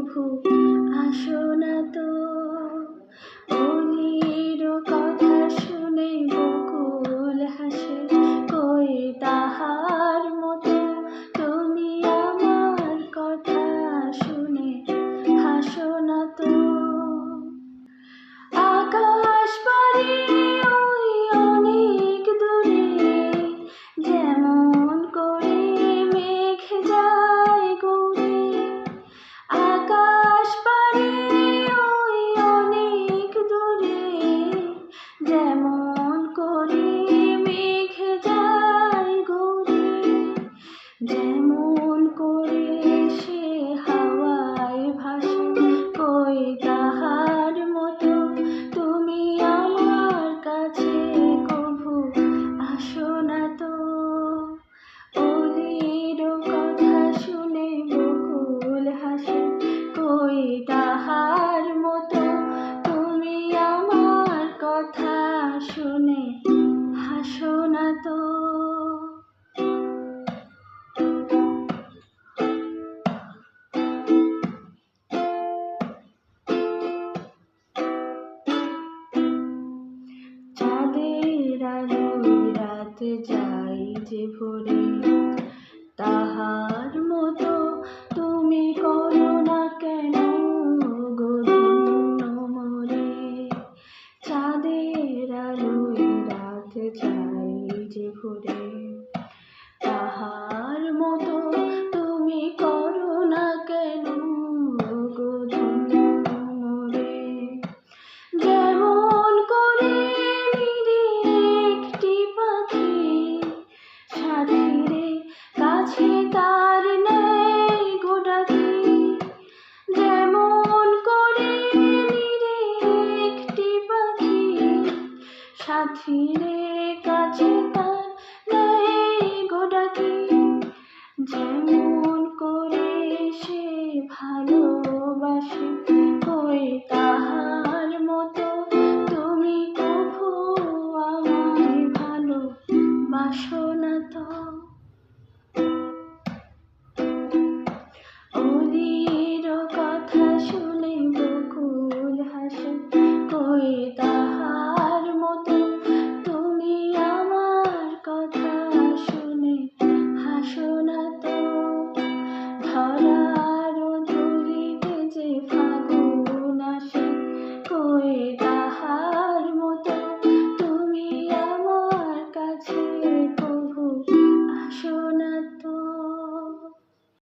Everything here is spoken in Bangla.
কভু আসো না তো। অলির কথা শুনে বকুল হাসে, কই তাহার মতো তুমি আমার কথা শুনে হাসো না তো। আকাশ পারে ওই অনেক দূরে, যেমন করে মেঘ যায় গৌরে। আকাশ পারে ওই অনেক দূরে, যেমন করে মেঘ যায় গৌরে। যেমন করে সে হাওয়ায় ভাসে, কই তাহার মতো তুমি আমার কাছে কভু আসো না তো। অলির কথা শুনে বকুল হাসে, কই তাহার মতো তুমি আমার কথা শুনে হাসো না তো। চাঁদের আলোয় রাত যায় যে ভরে, তাহার মতো তুমি করো না কেন গো ধন্য মোরে। চাঁদের আলোয় রাত যায় যে ভরে, তাহার মতো তুমি করো না কেন গো ধন্য মোরে। যেমন করে নিরে একটি পাখি, সাথীরে কাছে তার নেই গো ডাকি। যেমন করে নিরে একটি পাখি, সাথীরে কাছে তার নেই গো ডাকি। যেমন করে সে ভালোবাসে,